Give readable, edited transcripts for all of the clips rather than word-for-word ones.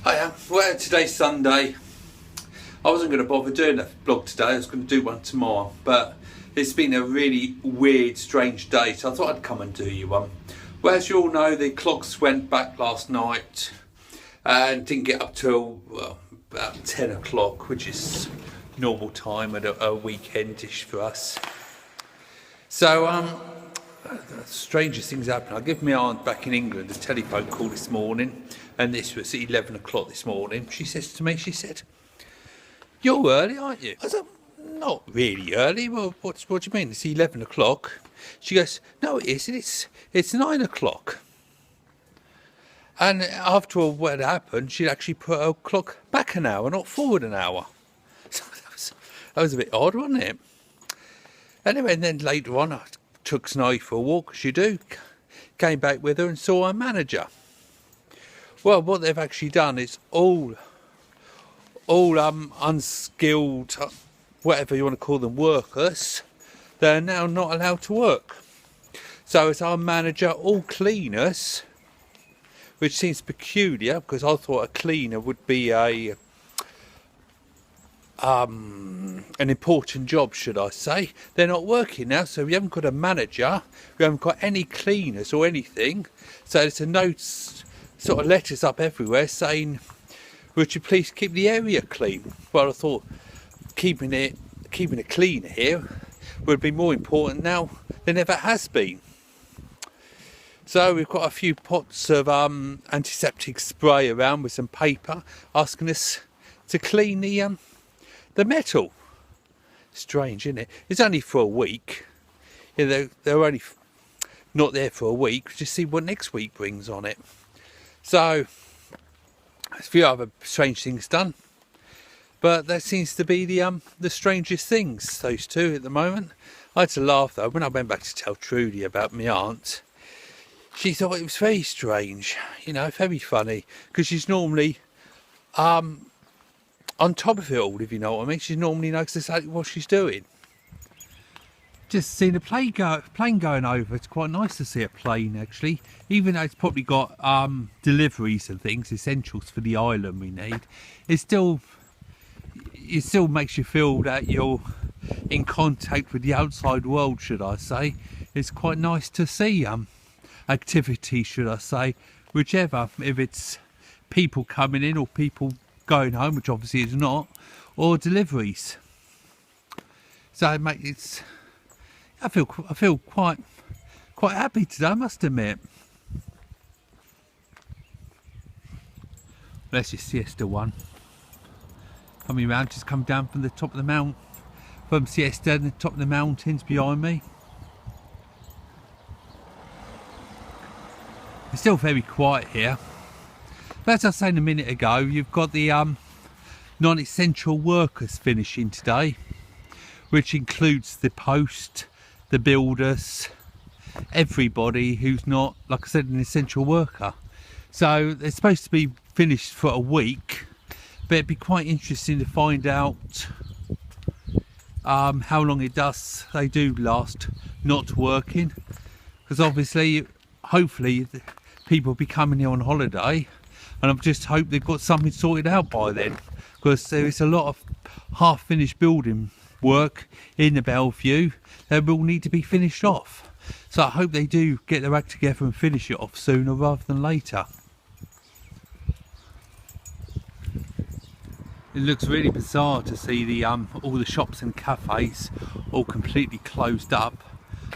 Hiya. Well, today's Sunday. I wasn't going to bother doing a vlog today. I was going to do one tomorrow, but it's been a really weird, strange day, so I thought I'd come and do you one. Well, as you all know, the clocks went back last night and didn't get up till about 10 o'clock, which is normal time at a weekendish for us. So, the strangest things happen. I gave my aunt back in England a telephone call this morning, and this was 11 o'clock this morning. She says to me, she said, "You're early, aren't you?" I said, "Not really early." "Well, what do you mean? It's 11 o'clock. She goes, "No, it isn't. It's 9 o'clock. And after what happened, she'd actually put her clock back an hour, not forward an hour. So that was a bit odd, wasn't it? Anyway, and then later on, I took Snowy for a walk, as you do. Came back with her and saw her manager. Well, what they've actually done is all unskilled, whatever you want to call them, workers, they're now not allowed to work. So it's our manager, all cleaners, which seems peculiar because I thought a cleaner would be an important job, should I say. They're not working now, so we haven't got a manager, we haven't got any cleaners or anything. So there's a note, sort of letters up everywhere saying, "Would you please keep the area clean?" Well, I thought keeping it clean here would be more important now than ever has been. So we've got a few pots of antiseptic spray around with some paper, asking us to clean the metal. Strange, isn't it? It's only for a week. You know, they're only not there for a week. Just see what next week brings on it. So there's a few other strange things done, but that seems to be the strangest things, those two at the moment. I had to laugh though when I went back to tell Trudy about my aunt. She thought it was very strange, you know, very funny, because she's normally on top of it all, if you know what I mean. She normally knows exactly what she's doing. Just seen a plane going over. It's quite nice to see a plane, actually, even though it's probably got deliveries and things, essentials for the island we need. It still makes you feel that you're in contact with the outside world, should I say. It's quite nice to see activity, should I say, whichever, if it's people coming in or people going home, which obviously is not, or deliveries. So I feel quite happy today, I must admit. There's your siesta one coming round, just come down from the top of the mountain, from siesta and the top of the mountains behind me. It's still very quiet here. But as I was saying a minute ago, you've got the non-essential workers finishing today, which includes the post, the builders, everybody who's not, like I said, an essential worker. So they're supposed to be finished for a week, but it'd be quite interesting to find out how long they do last not working, because obviously, hopefully, people will be coming here on holiday, and I just hope they've got something sorted out by then, because there is a lot of half-finished building work in the Bellevue that will need to be finished off. So I hope they do get their act together and finish it off sooner rather than later. It looks really bizarre to see the all the shops and cafes all completely closed up,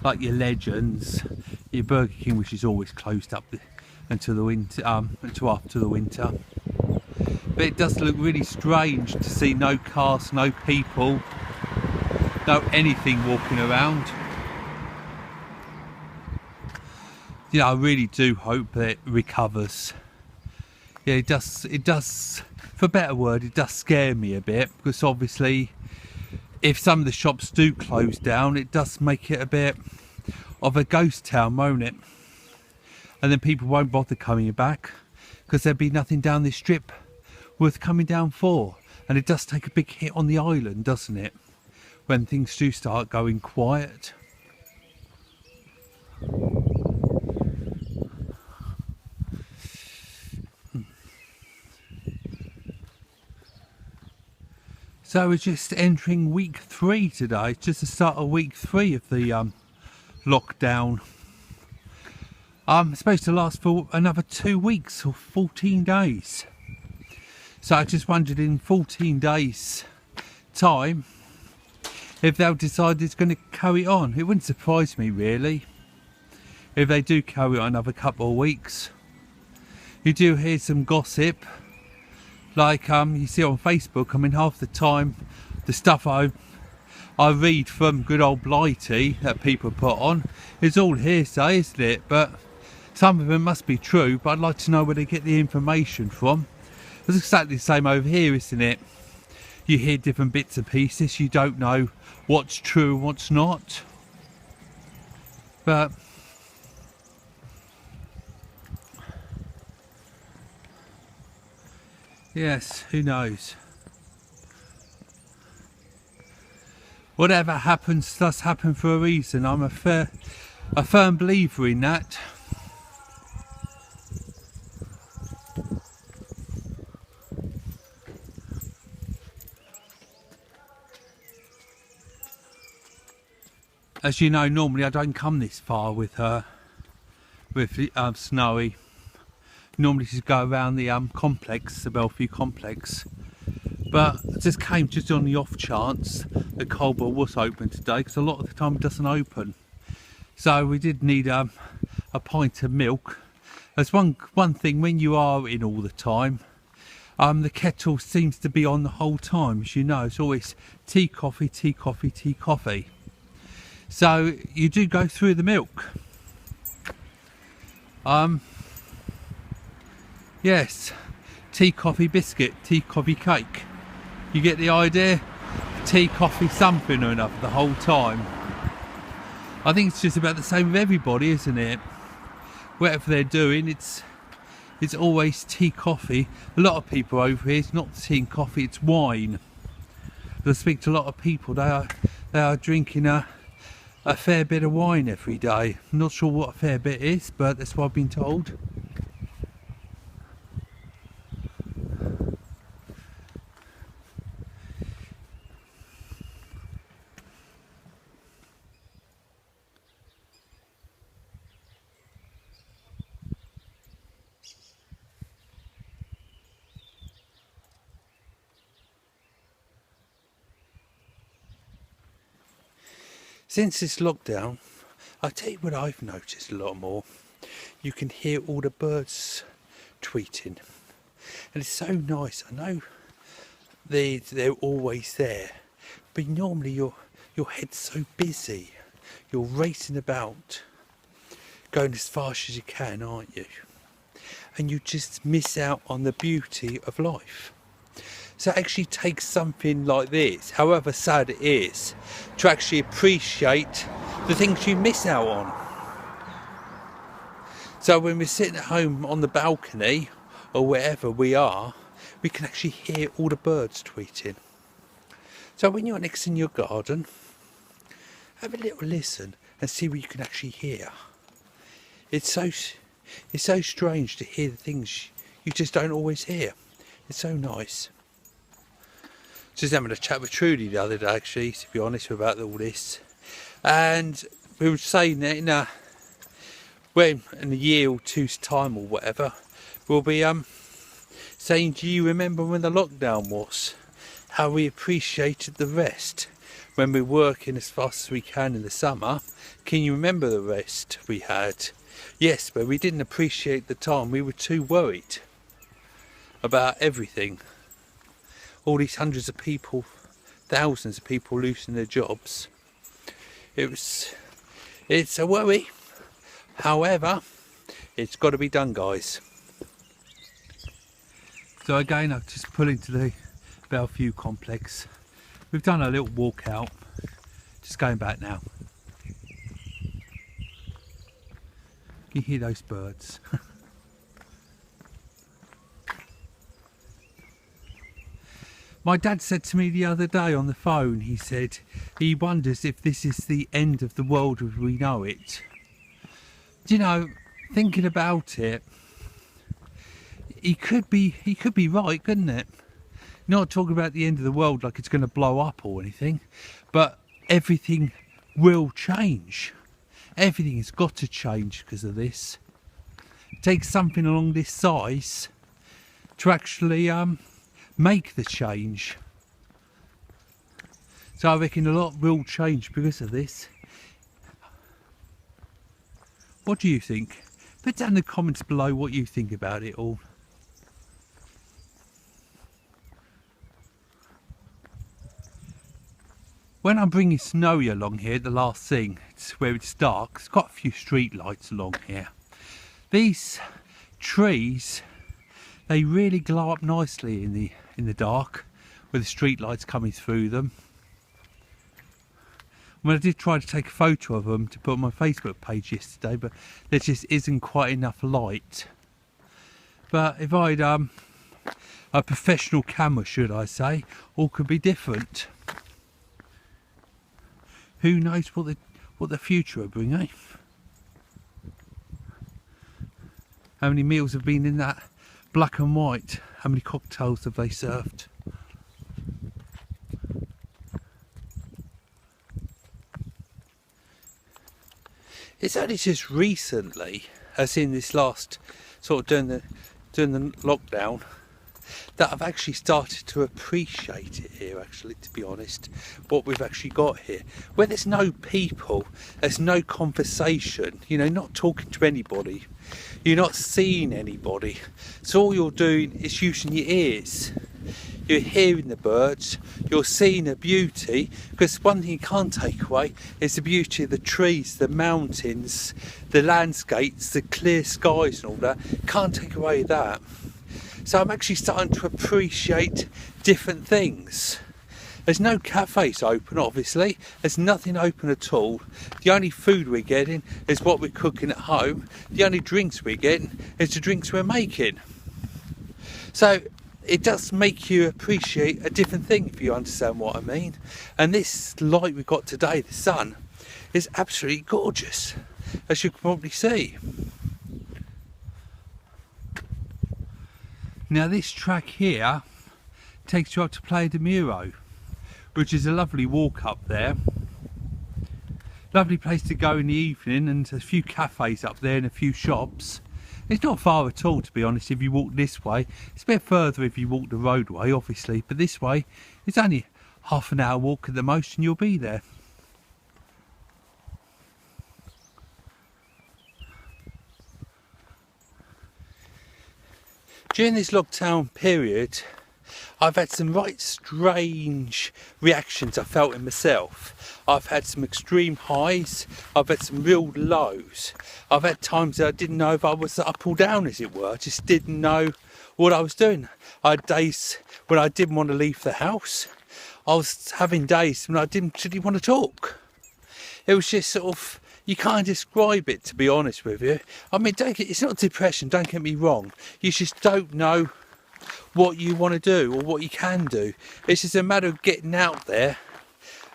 like your Legends, your Burger King, which is always closed up until the winter, until after the winter. But it does look really strange to see no cars, no people, no anything walking around. You know, I really do hope that it recovers. Yeah, it does, for a better word, it does scare me a bit, because obviously if some of the shops do close down, it does make it a bit of a ghost town, won't it? And then people won't bother coming back, because there'll be nothing down this strip worth coming down for. And it does take a big hit on the island, doesn't it, when things do start going quiet. So we're just entering week 3 today, just the start of week 3 of the lockdown. It's supposed to last for another 2 weeks or 14 days. So I just wondered in 14 days time if they'll decide it's going to carry on. It wouldn't surprise me really if they do carry on another couple of weeks. You do hear some gossip, like you see on Facebook. I mean, half the time the stuff I read from good old Blighty that people put on is all hearsay, isn't it? But some of them must be true, but I'd like to know where they get the information from. It's exactly the same over here, isn't it? You hear different bits and pieces, you don't know what's true and what's not. But yes, who knows? Whatever happens does happen for a reason. I'm a firm believer in that. As you know, normally I don't come this far with her, with Snowy. Normally she'd go around the complex, the Bellevue complex. But I just came just on the off chance that Coldwell was open today, because a lot of the time it doesn't open. So we did need a pint of milk. There's one thing, when you are in all the time, the kettle seems to be on the whole time. As you know, it's always tea, coffee, tea, coffee, tea, coffee. So you do go through the milk. Yes, tea, coffee, biscuit, tea, coffee, cake. You get the idea? Tea, coffee, something or another the whole time. I think it's just about the same with everybody, isn't it? Whatever they're doing, it's always tea, coffee. A lot of people over here, it's not tea and coffee, it's wine. I speak to a lot of people, they are drinking a fair bit of wine every day. I'm not sure what a fair bit is, but that's what I've been told. Since this lockdown, I'll tell you what I've noticed a lot more. You can hear all the birds tweeting. And it's so nice. I know they're always there. But normally your head's so busy. You're racing about, going as fast as you can, aren't you? And you just miss out on the beauty of life. So it actually takes something like this, however sad it is, to actually appreciate the things you miss out on. So when we're sitting at home on the balcony or wherever we are, we can actually hear all the birds tweeting. So when you're next in your garden, have a little listen and see what you can actually hear. It's so strange to hear the things you just don't always hear. It's so nice. Just having a chat with Trudy the other day, actually, to be honest, about all this. And we were saying that in a year or two's time or whatever, we'll be saying, do you remember when the lockdown was? How we appreciated the rest when we're working as fast as we can in the summer. Can you remember the rest we had? Yes, but we didn't appreciate the time. We were too worried about everything. All these hundreds of people, thousands of people losing their jobs. It's a worry. However, it's got to be done, guys. So again, I've just pulled into the Bellevue complex. We've done a little walk out. Just going back now. You hear those birds? My dad said to me the other day on the phone, he said he wonders if this is the end of the world as we know it. Do you know, thinking about it, he could be right, couldn't it? Not talking about the end of the world like it's going to blow up or anything, but everything will change. Everything has got to change because of this. It takes something along this size to actually make the change. So I reckon a lot will change because of this. What do you think? Put down in the comments below what you think about it all. When I'm bringing Snowy along here, the last thing, it's where it's dark, there's got a few street lights along here. These trees, they really glow up nicely in the dark with the street lights coming through them. I mean, I did try to take a photo of them to put on my Facebook page yesterday, but there just isn't quite enough light. But if I had a professional camera, should I say, all could be different. Who knows what the future will bring, eh? How many meals have been in that black and white? How many cocktails have they served? It's only just recently, as in this last sort of during the lockdown, that I've actually started to appreciate it here, actually, to be honest, what we've actually got here. Where there's no people, there's no conversation, you know, not talking to anybody, you're not seeing anybody, so all you're doing is using your ears. You're hearing the birds, you're seeing the beauty, because one thing you can't take away is the beauty of the trees, the mountains, the landscapes, the clear skies and all that. Can't take away that. So I'm actually starting to appreciate different things. There's no cafes open, obviously. There's nothing open at all. The only food we're getting is what we're cooking at home. The only drinks we're getting is the drinks we're making. So it does make you appreciate a different thing, if you understand what I mean. And this light we've got today, the sun, is absolutely gorgeous, as you can probably see. Now this track here takes you up to Playa de Muro, which is a lovely walk up there. Lovely place to go in the evening, and there's a few cafes up there and a few shops. It's not far at all, to be honest, if you walk this way. It's a bit further if you walk the roadway, obviously, but this way it's only half an hour walk at the most and you'll be there. During this lockdown period, I've had some right strange reactions I felt in myself. I've had some extreme highs, I've had some real lows. I've had times that I didn't know if I was up or down, as it were. I just didn't know what I was doing. I had days when I didn't want to leave the house. I was having days when I didn't particularly want to talk. It was just sort of, you can't describe it, to be honest with you. I mean, it's not depression, don't get me wrong. You just don't know what you want to do or what you can do. It's just a matter of getting out there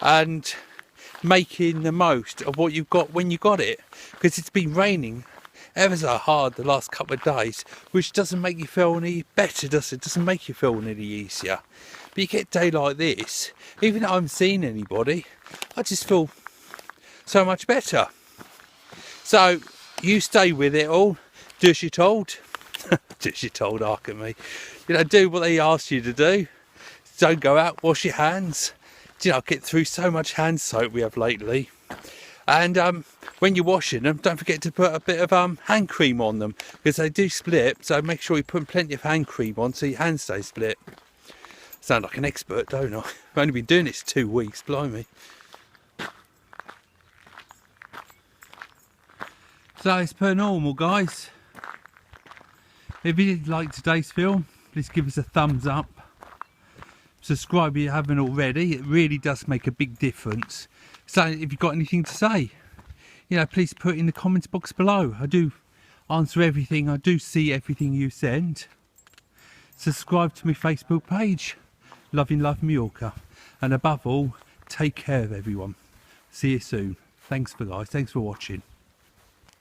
and making the most of what you've got when you got it. Because it's been raining ever so hard the last couple of days, which doesn't make you feel any better, does it? Doesn't make you feel any easier. But you get a day like this, even though I haven't seen anybody, I just feel so much better. So you stay with it all, do as you're told. Do as you're told, arc at me. You know, do what they ask you to do. Don't go out, wash your hands. You know, get through so much hand soap we have lately. And when you're washing them, don't forget to put a bit of hand cream on them, because they do split. So make sure you put plenty of hand cream on so your hands stay split. Sound like an expert, don't I? I've only been doing this 2 weeks, blimey. So it's per normal, guys. If you did like today's film, please give us a thumbs up. Subscribe if you haven't already. It really does make a big difference. So if you've got anything to say, you know, please put it in the comments box below. I do answer everything. I do see everything you send. Subscribe to my Facebook page, Alcudia Mallorca. And above all, take care of everyone. See you soon. Thanks for watching.